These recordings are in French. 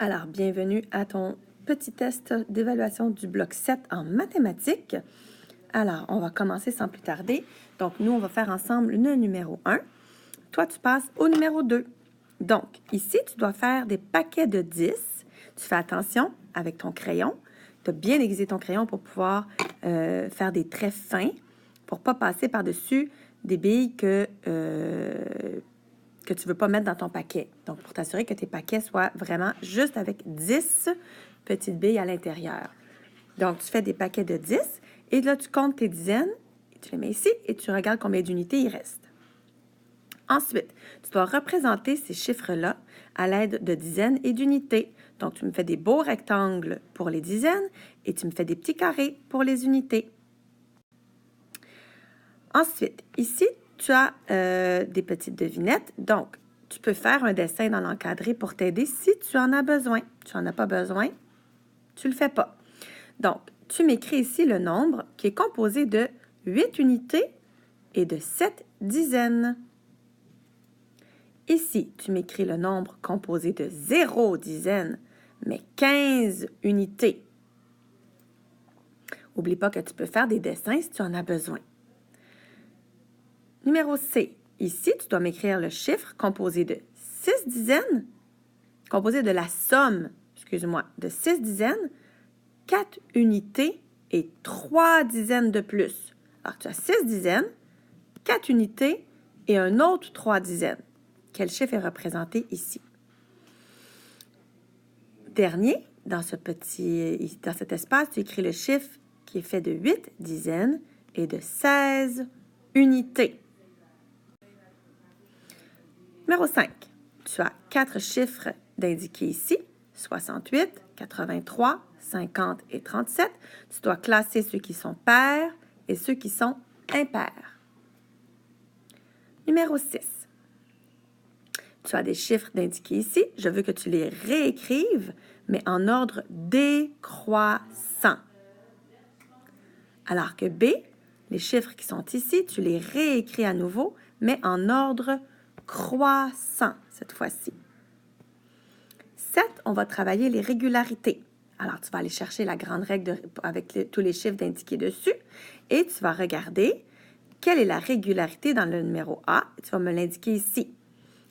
Alors, bienvenue à ton petit test d'évaluation du bloc 7 en mathématiques. Alors, on va commencer sans plus tarder. Donc, nous, on va faire ensemble le numéro 1. Toi, tu passes au numéro 2. Donc, ici, tu dois faire des paquets de 10. Tu fais attention avec ton crayon. Tu as bien aiguisé ton crayon pour pouvoir faire des traits fins, pour ne pas passer par-dessus des billes que tu ne veux pas mettre dans ton paquet. Donc, pour t'assurer que tes paquets soient vraiment juste avec 10 petites billes à l'intérieur. Donc, tu fais des paquets de 10 et là, tu comptes tes dizaines, tu les mets ici et tu regardes combien d'unités il reste. Ensuite, tu dois représenter ces chiffres-là à l'aide de dizaines et d'unités. Donc, tu me fais des beaux rectangles pour les dizaines et tu me fais des petits carrés pour les unités. Ensuite, ici, tu as des petites devinettes. Donc, tu peux faire un dessin dans l'encadré pour t'aider si tu en as besoin. Tu n'en as pas besoin, tu ne le fais pas. Donc, tu m'écris ici le nombre qui est composé de 8 unités et de 7 dizaines. Ici, tu m'écris le nombre composé de 0 dizaines, mais 15 unités. N'oublie pas que tu peux faire des dessins si tu en as besoin. Numéro C. Ici, tu dois m'écrire le chiffre composé de 6 dizaines, composé de la somme, de 6 dizaines, 4 unités et 3 dizaines de plus. Alors, tu as 6 dizaines, 4 unités et un autre 3 dizaines. Quel chiffre est représenté ici? Dernier, dans cet espace, tu écris le chiffre qui est fait de 8 dizaines et de 16 unités. Numéro 5, tu as 4 chiffres d'indiquer ici, 68, 83, 50 et 37. Tu dois classer ceux qui sont pairs et ceux qui sont impairs. Numéro 6, tu as des chiffres d'indiquer ici. Je veux que tu les réécrives, mais en ordre décroissant. Alors que B, les chiffres qui sont ici, tu les réécris à nouveau, mais en ordre croissant cette fois-ci. 7, on va travailler les régularités. Alors, tu vas aller chercher la grande règle avec tous les chiffres d'indiquer dessus et tu vas regarder quelle est la régularité dans le numéro A. Tu vas me l'indiquer ici.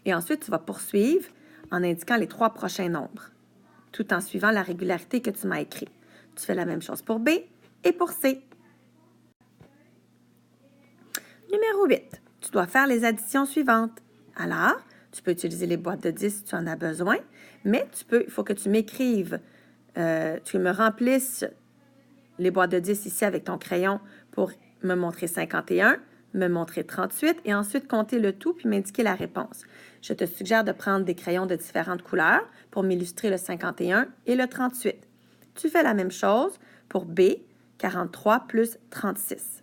Et ensuite, tu vas poursuivre en indiquant les 3 prochains nombres, tout en suivant la régularité que tu m'as écrite. Tu fais la même chose pour B et pour C. Numéro 8, tu dois faire les additions suivantes. Alors, tu peux utiliser les boîtes de 10 si tu en as besoin, mais il faut que tu m'écrives, tu me remplisses les boîtes de 10 ici avec ton crayon pour me montrer 51, me montrer 38 et ensuite compter le tout puis m'indiquer la réponse. Je te suggère de prendre des crayons de différentes couleurs pour m'illustrer le 51 et le 38. Tu fais la même chose pour B, 43 plus 36.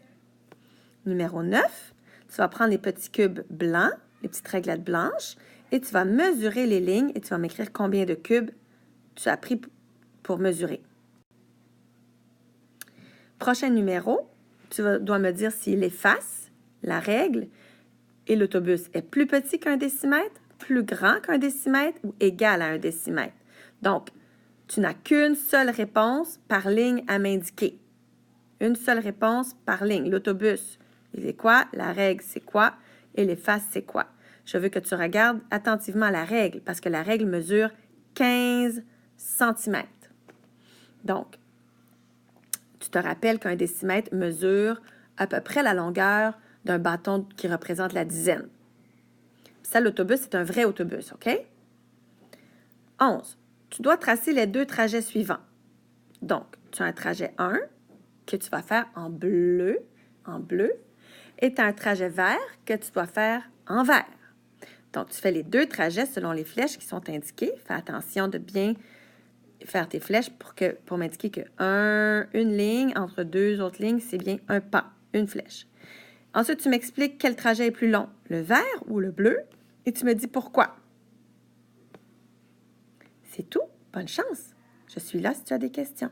Numéro 9, tu vas prendre les petits cubes blancs, les petites réglettes blanches, et tu vas mesurer les lignes et tu vas m'écrire combien de cubes tu as pris pour mesurer. Prochain numéro, tu dois me dire s'il efface la règle et l'autobus est plus petit qu'un décimètre, plus grand qu'un décimètre ou égal à un décimètre. Donc, tu n'as qu'une seule réponse par ligne à m'indiquer. Une seule réponse par ligne. L'autobus, il est quoi? La règle, c'est quoi? Et l'efface, c'est quoi? Je veux que tu regardes attentivement la règle parce que la règle mesure 15 cm. Donc, tu te rappelles qu'un décimètre mesure à peu près la longueur d'un bâton qui représente la dizaine. Ça, l'autobus, c'est un vrai autobus, OK? 11. Tu dois tracer les 2 trajets suivants. Donc, tu as un trajet 1 que tu vas faire en bleu, et tu as un trajet vert que tu dois faire en vert. Donc, tu fais les 2 trajets selon les flèches qui sont indiquées. Fais attention de bien faire tes flèches pour m'indiquer que une ligne entre 2 autres lignes, c'est bien un pas, une flèche. Ensuite, tu m'expliques quel trajet est plus long, le vert ou le bleu, et tu me dis pourquoi. C'est tout. Bonne chance. Je suis là si tu as des questions.